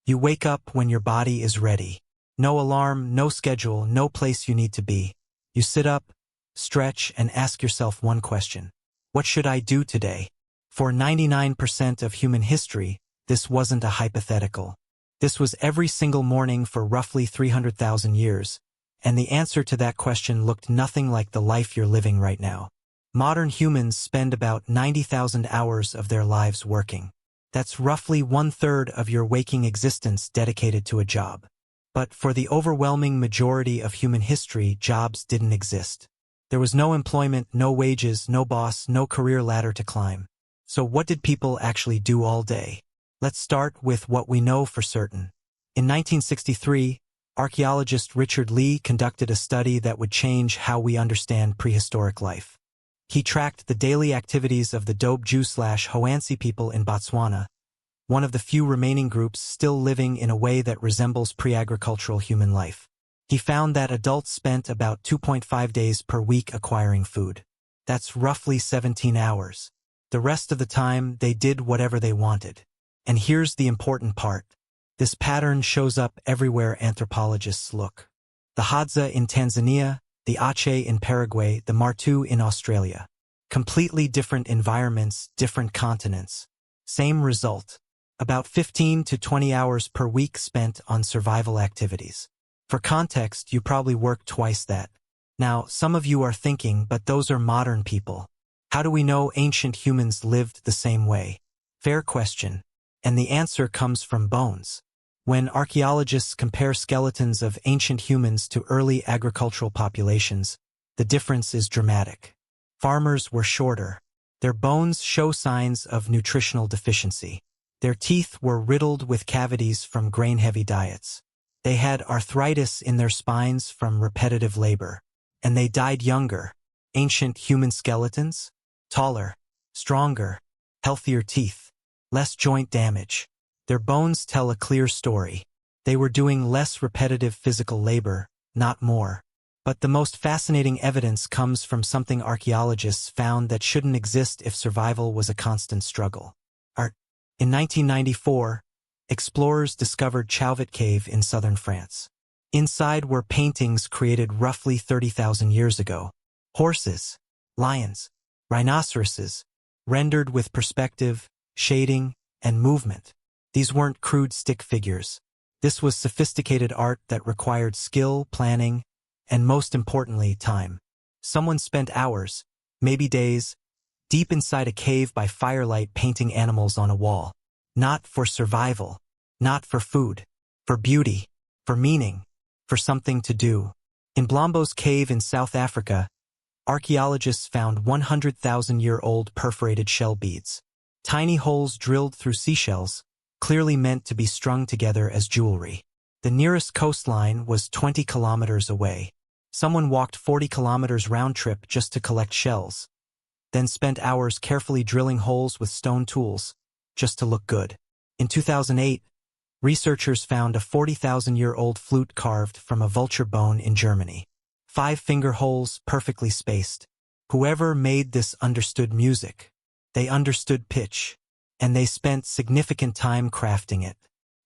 You wake up when your body is ready. No alarm, no schedule, no place you need to be. You sit up, stretch, and ask yourself one question. What should I do today? For 99% of human history, this wasn't a hypothetical. This was every single morning for roughly 300,000 years, and the answer to that question looked nothing like the life you're living right now. Modern humans spend about 90,000 hours of their lives working. That's roughly 1/3 of your waking existence dedicated to a job. But for the overwhelming majority of human history, jobs didn't exist. There was no employment, no wages, no boss, no career ladder to climb. So what did people actually do all day? Let's start with what we know for certain. In 1963, archaeologist Richard Lee conducted a study that would change how we understand prehistoric life. He tracked the daily activities of the Dobju/Hoansi people in Botswana, one of the few remaining groups still living in a way that resembles pre-agricultural human life. He found that adults spent about 2.5 days per week acquiring food. That's roughly 17 hours. The rest of the time, they did whatever they wanted. And here's the important part. This pattern shows up everywhere anthropologists look. The Hadza in Tanzania, the Aceh in Paraguay, the Martu in Australia. Completely different environments, different continents. Same result. About 15 to 20 hours per week spent on survival activities. For context, you probably work twice that. Now, some of you are thinking, but those are modern people. How do we know ancient humans lived the same way? Fair question. And the answer comes from bones. When archaeologists compare skeletons of ancient humans to early agricultural populations, the difference is dramatic. Farmers were shorter. Their bones show signs of nutritional deficiency. Their teeth were riddled with cavities from grain-heavy diets. They had arthritis in their spines from repetitive labor. And they died younger. Ancient human skeletons? Taller, stronger, healthier teeth, less joint damage. Their bones tell a clear story. They were doing less repetitive physical labor, not more. But the most fascinating evidence comes from something archaeologists found that shouldn't exist if survival was a constant struggle. Art. In 1994, explorers discovered Chauvet Cave in southern France. Inside were paintings created roughly 30,000 years ago. Horses, lions, rhinoceroses, rendered with perspective, shading, and movement. These weren't crude stick figures. This was sophisticated art that required skill, planning, and most importantly, time. Someone spent hours, maybe days, deep inside a cave by firelight painting animals on a wall. Not for survival, not for food, for beauty, for meaning, for something to do. In Blombo's cave in South Africa, archaeologists found 100,000-year-old perforated shell beads. Tiny holes drilled through seashells, clearly meant to be strung together as jewelry. The nearest coastline was 20 kilometers away. Someone walked 40 kilometers round trip just to collect shells, then spent hours carefully drilling holes with stone tools, just to look good. In 2008, researchers found a 40,000-year-old flute carved from a vulture bone in Germany. 5-finger holes perfectly spaced. Whoever made this understood music. They understood pitch. And they spent significant time crafting it.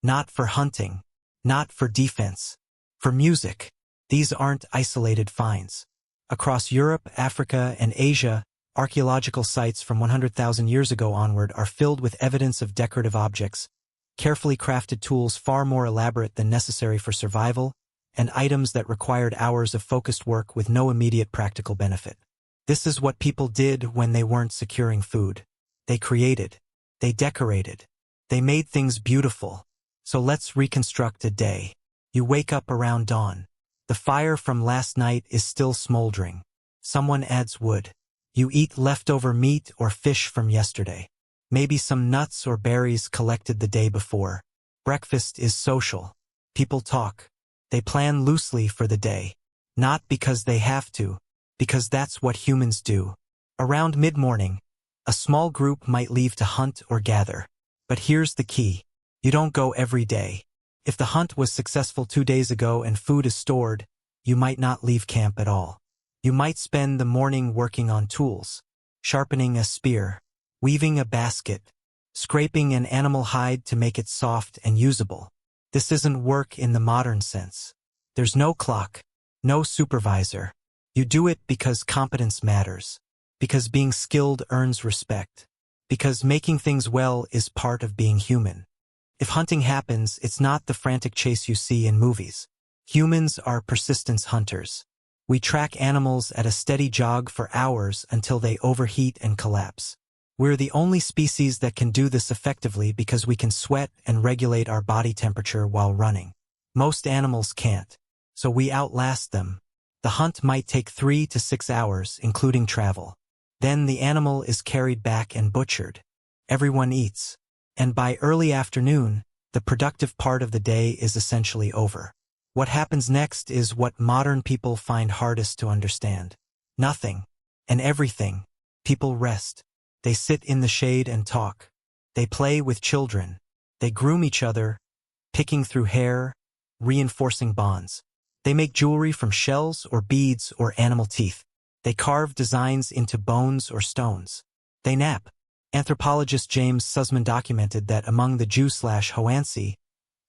Not for hunting. Not for defense. For music. These aren't isolated finds. Across Europe, Africa, and Asia, archaeological sites from 100,000 years ago onward are filled with evidence of decorative objects, carefully crafted tools far more elaborate than necessary for survival, and items that required hours of focused work with no immediate practical benefit. This is what people did when they weren't securing food. They created. They decorated. They made things beautiful. So let's reconstruct a day. You wake up around dawn. The fire from last night is still smoldering. Someone adds wood. You eat leftover meat or fish from yesterday. Maybe some nuts or berries collected the day before. Breakfast is social. People talk. They plan loosely for the day. Not because they have to, because that's what humans do. Around mid-morning, a small group might leave to hunt or gather. But here's the key. You don't go every day. If the hunt was successful 2 days ago and food is stored, you might not leave camp at all. You might spend the morning working on tools, sharpening a spear, weaving a basket, scraping an animal hide to make it soft and usable. This isn't work in the modern sense. There's no clock, no supervisor. You do it because competence matters, because being skilled earns respect, because making things well is part of being human. If hunting happens, it's not the frantic chase you see in movies. Humans are persistence hunters. We track animals at a steady jog for hours until they overheat and collapse. We're the only species that can do this effectively because we can sweat and regulate our body temperature while running. Most animals can't, so we outlast them. The hunt might take 3 to 6 hours, including travel. Then the animal is carried back and butchered. Everyone eats. And by early afternoon, the productive part of the day is essentially over. What happens next is what modern people find hardest to understand. Nothing and everything. People rest. They sit in the shade and talk. They play with children. They groom each other, picking through hair, reinforcing bonds. They make jewelry from shells or beads or animal teeth. They carve designs into bones or stones. They nap. Anthropologist James Sussman documented that among the Jew/Hoansi,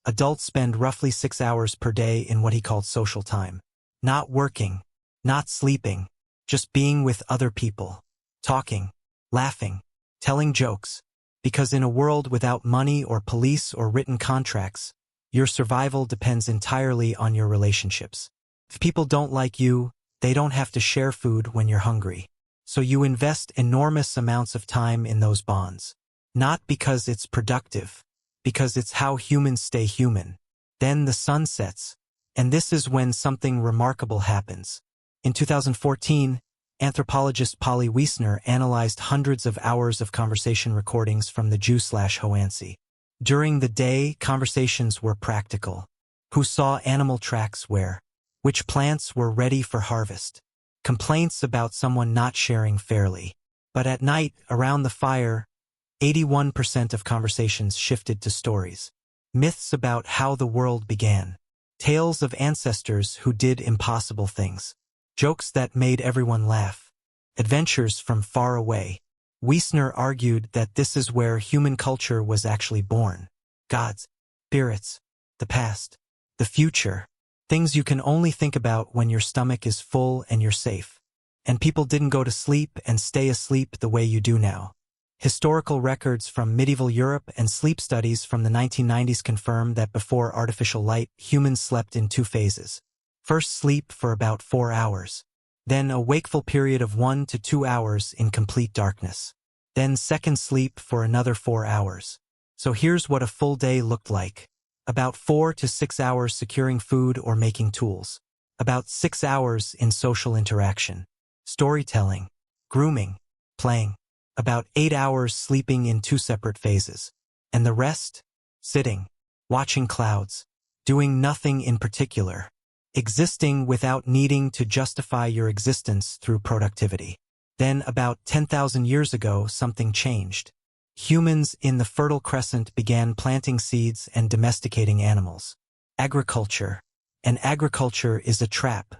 adults spend roughly 6 hours per day in what he called social time. Not working, not sleeping, just being with other people, talking, laughing, telling jokes. Because in a world without money or police or written contracts, your survival depends entirely on your relationships. If people don't like you, they don't have to share food when you're hungry. So you invest enormous amounts of time in those bonds. Not because it's productive, because it's how humans stay human. Then the sun sets, and this is when something remarkable happens. In 2014, anthropologist Polly Wiesner analyzed hundreds of hours of conversation recordings from the Jew/Hoansi. During the day, conversations were practical. Who saw animal tracks where? Which plants were ready for harvest? Complaints about someone not sharing fairly. But at night, around the fire, 81% of conversations shifted to stories. Myths about how the world began. Tales of ancestors who did impossible things. Jokes that made everyone laugh. Adventures from far away. Wiesner argued that this is where human culture was actually born. Gods, spirits, the past, the future. Things you can only think about when your stomach is full and you're safe. And people didn't go to sleep and stay asleep the way you do now. Historical records from medieval Europe and sleep studies from the 1990s confirm that before artificial light, humans slept in 2 phases. First, sleep for about 4 hours. Then a wakeful period of 1 to 2 hours in complete darkness. Then second sleep for another 4 hours. So here's what a full day looked like. About 4 to 6 hours securing food or making tools. About 6 hours in social interaction. Storytelling, grooming, playing. About 8 hours sleeping in 2 separate phases. And the rest? Sitting, watching clouds, doing nothing in particular. Existing without needing to justify your existence through productivity. Then about 10,000 years ago, something changed. Humans in the Fertile Crescent began planting seeds and domesticating animals. Agriculture. And agriculture is a trap.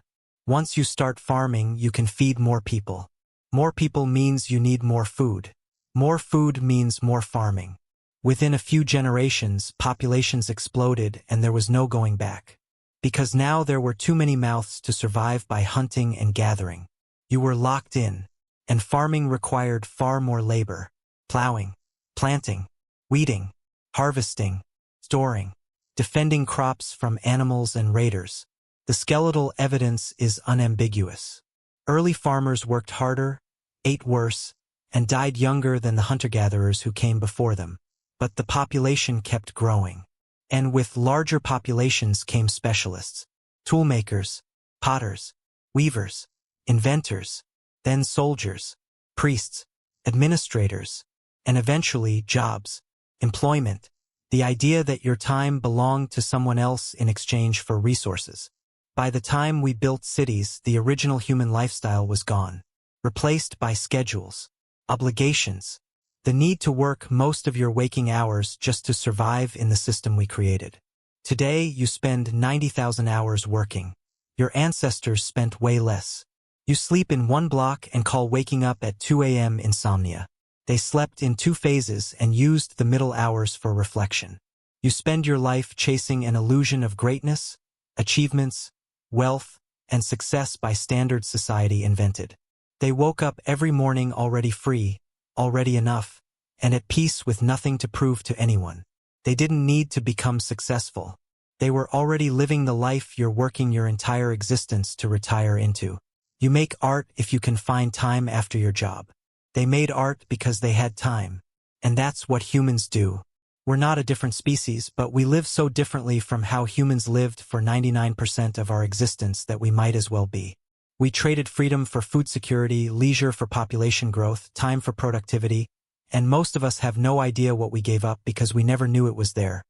Once you start farming, you can feed more people. More people means you need more food. More food means more farming. Within a few generations, populations exploded and there was no going back. Because now there were too many mouths to survive by hunting and gathering. You were locked in, and farming required far more labor. Plowing, planting, weeding, harvesting, storing, defending crops from animals and raiders. The skeletal evidence is unambiguous. Early farmers worked harder, ate worse, and died younger than the hunter-gatherers who came before them. But the population kept growing. And with larger populations came specialists, toolmakers, potters, weavers, inventors, then soldiers, priests, administrators, and eventually jobs, employment, the idea that your time belonged to someone else in exchange for resources. By the time we built cities, the original human lifestyle was gone, replaced by schedules, obligations, the need to work most of your waking hours just to survive in the system we created. Today, you spend 90,000 hours working. Your ancestors spent way less. You sleep in 1 block and call waking up at 2 a.m. insomnia. They slept in 2 phases and used the middle hours for reflection. You spend your life chasing an illusion of greatness, achievements, wealth, and success by standards society invented. They woke up every morning already free, already enough, and at peace with nothing to prove to anyone. They didn't need to become successful. They were already living the life you're working your entire existence to retire into. You make art if you can find time after your job. They made art because they had time. And that's what humans do. We're not a different species, but we live so differently from how humans lived for 99% of our existence that we might as well be. We traded freedom for food security, leisure for population growth, time for productivity, and most of us have no idea what we gave up because we never knew it was there.